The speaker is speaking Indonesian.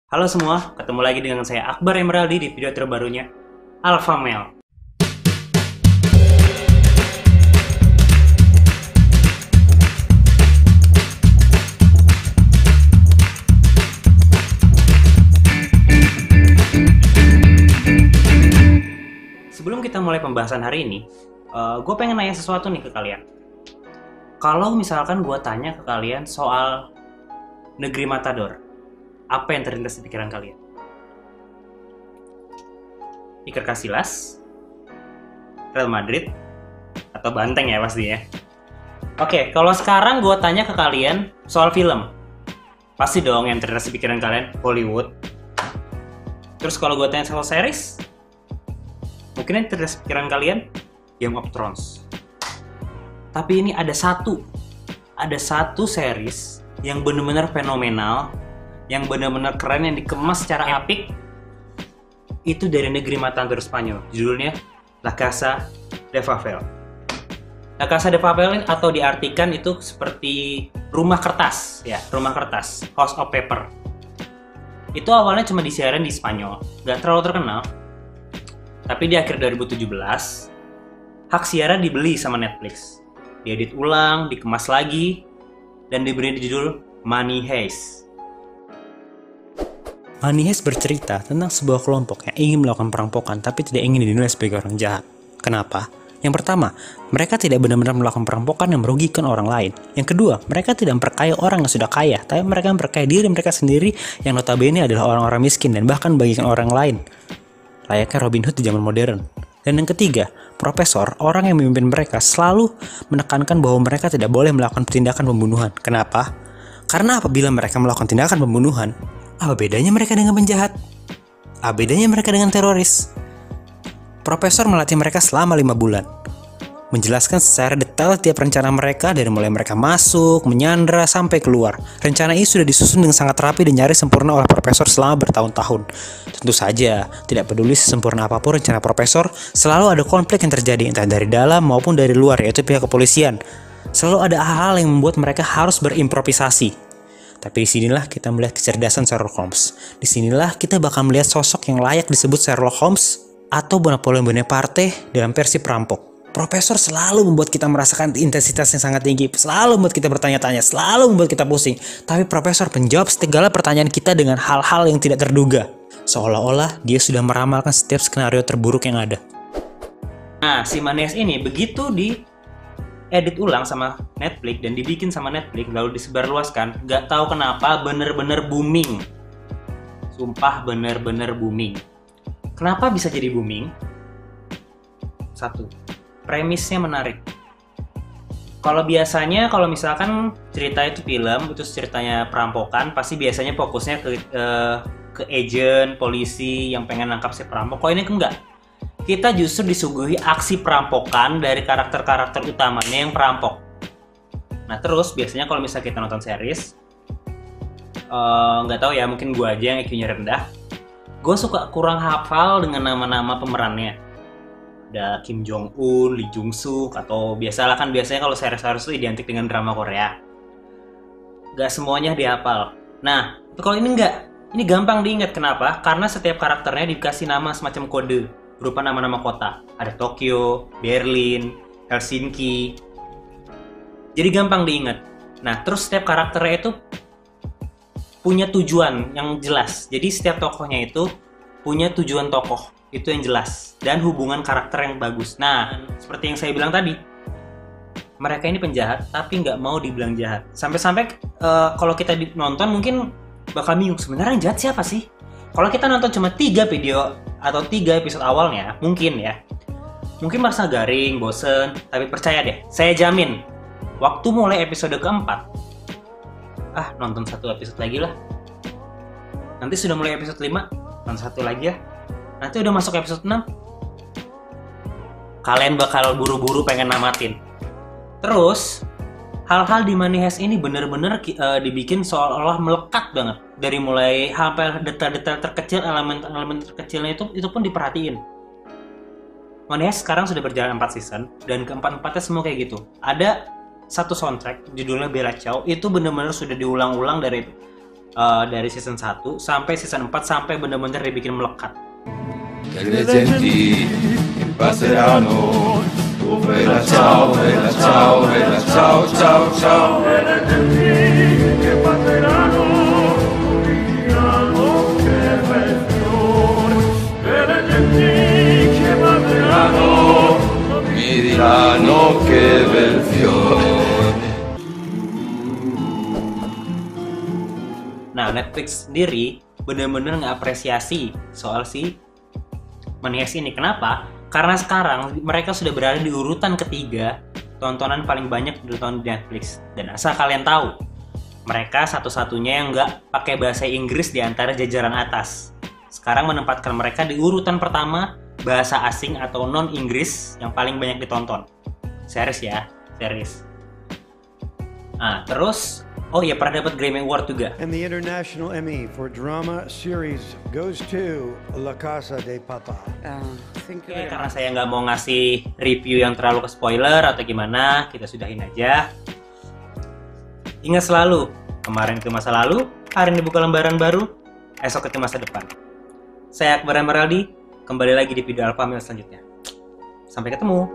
Halo semua, ketemu lagi dengan saya Akbar Emeraldi di video terbarunya Alpha Male. Sebelum kita mulai pembahasan hari ini, gue pengen nanya sesuatu nih ke kalian. Kalau misalkan gue tanya ke kalian soal Negeri Matador, apa yang terlintas di pikiran kalian? Iker Casillas, Real Madrid, atau Banteng ya pastinya. Oke, kalau sekarang gue tanya ke kalian soal film, pasti dong yang terlintas di pikiran kalian Hollywood. Terus kalau gue tanya soal series, mungkin yang terlintas di pikiran kalian Game of Thrones. Tapi ini ada satu series yang benar-benar fenomenal, yang benar-benar keren, yang dikemas secara apik. Itu dari negeri Matador Spanyol. Judulnya La Casa de Papel. La Casa de Papel atau diartikan itu seperti rumah kertas, ya, rumah kertas, House of Paper. Itu awalnya cuma disiarin di Spanyol, nggak terlalu terkenal. Tapi di akhir 2017, hak siaran dibeli sama Netflix. Diedit ulang, dikemas lagi, dan diberi judul Money Heist. Money Heist bercerita tentang sebuah kelompok yang ingin melakukan perampokan tapi tidak ingin dinilai sebagai orang jahat. Kenapa? Yang pertama, mereka tidak benar-benar melakukan perampokan yang merugikan orang lain. Yang kedua, mereka tidak memperkaya orang yang sudah kaya, tapi mereka memperkaya diri mereka sendiri yang notabene adalah orang-orang miskin dan bahkan bagikan orang lain. Layaknya Robin Hood di zaman modern. Dan yang ketiga, profesor, orang yang memimpin mereka, selalu menekankan bahwa mereka tidak boleh melakukan tindakan pembunuhan. Kenapa? Karena apabila mereka melakukan tindakan pembunuhan, apa bedanya mereka dengan penjahat? Apa bedanya mereka dengan teroris? Profesor melatih mereka selama 5 bulan. Menjelaskan secara detail tiap rencana mereka dari mulai mereka masuk, menyandra, sampai keluar. Rencana ini sudah disusun dengan sangat rapi dan nyaris sempurna oleh profesor selama bertahun-tahun. Tentu saja, tidak peduli sesempurna apapun rencana profesor, selalu ada konflik yang terjadi entah dari dalam maupun dari luar, yaitu pihak kepolisian. Selalu ada hal-hal yang membuat mereka harus berimprovisasi. Tapi disinilah kita melihat kecerdasan Sherlock Holmes. Disinilah kita bakal melihat sosok yang layak disebut Sherlock Holmes atau Napoleon Bonaparte dalam versi perampok. Profesor selalu membuat kita merasakan intensitas yang sangat tinggi, selalu membuat kita bertanya-tanya, selalu membuat kita pusing. Tapi profesor menjawab segala pertanyaan kita dengan hal-hal yang tidak terduga. Seolah-olah dia sudah meramalkan setiap skenario terburuk yang ada. Nah, si Money Heist ini begitu edit ulang sama Netflix dan dibikin sama Netflix lalu disebarluaskan, nggak tahu kenapa bener-bener booming. Sumpah bener-bener booming. Kenapa bisa jadi booming? Satu, premisnya menarik. Kalau biasanya kalau misalkan cerita itu film, itu ceritanya perampokan, pasti biasanya fokusnya ke agent, polisi yang pengen nangkap si perampok. Kok ini enggak? Kita justru disuguhi aksi perampokan dari karakter-karakter utamanya yang perampok. Nah terus biasanya kalau misalnya kita nonton series, nggak tahu ya, mungkin gue aja yang IQ-nya rendah, gue suka kurang hafal dengan nama-nama pemerannya. Ada Kim Jong Un, Lee Jung Suk, atau biasanya kalau series-series itu identik dengan drama Korea. Gak semuanya dihafal. Nah, kalau ini enggak. Ini gampang diingat. Kenapa? Karena setiap karakternya dikasih nama semacam kode berupa nama-nama kota. Ada Tokyo, Berlin, Helsinki. Jadi gampang diingat. Nah, terus setiap karakternya itu punya tujuan yang jelas. Jadi setiap tokohnya itu punya tujuan tokoh. Itu yang jelas. Dan hubungan karakter yang bagus. Nah, seperti yang saya bilang tadi, mereka ini penjahat, tapi nggak mau dibilang jahat. Sampai-sampai kalau kita nonton mungkin bakal bingung, sebenarnya yang jahat siapa sih? Kalau kita nonton cuma 3 video atau 3 episode awalnya, mungkin merasa garing, bosen. Tapi percaya deh, saya jamin, waktu mulai episode keempat, nonton 1 episode lagi lah. Nanti sudah mulai episode 5, nonton 1 lagi ya. Nanti udah masuk episode 6, kalian bakal buru-buru pengen namatin. Terus, hal-hal di Money Heist ini bener-bener dibikin seolah-olah melekat banget. Dari mulai sampai detail-detail terkecil, elemen-elemen terkecilnya itu pun diperhatiin. Money Heist sekarang sudah berjalan 4 season, dan keempat-empatnya semua kayak gitu. Ada satu soundtrack, judulnya Bella Ciao, itu bener-bener sudah diulang-ulang dari dari season 1 sampai season 4 sampai bener-bener dibikin melekat. Delle genti che passeranno, bella ciao, bella ciao, bella ciao, ciao, ciao. Delle genti che passeranno, diranno che bel fiore. Delle genti che passeranno, mi diranno che bel fiore. Nah, Netflix sendiri bener-bener ngapresiasi soal si Money Heist ini. Kenapa? Karena sekarang mereka sudah berada di urutan ketiga tontonan paling banyak ditonton di Netflix. Dan asal kalian tahu, mereka satu-satunya yang nggak pakai bahasa Inggris di antara jajaran atas. Sekarang menempatkan mereka di urutan pertama bahasa asing atau non-Inggris yang paling banyak ditonton. Series ya, series. Nah, terus oh ya, pernah dapat Grammy Award juga. And the International Emmy for Drama Series goes to La Casa de Papel. Oke, karena saya nggak mau ngasih review yang terlalu ke spoiler atau gimana, kita sudahin aja. Ingat selalu, kemarin ke masa lalu, hari ini buka lembaran baru, esok ke masa depan. Saya Akbar Emeraldi, kembali lagi di video Alpha Mail selanjutnya. Sampai ketemu.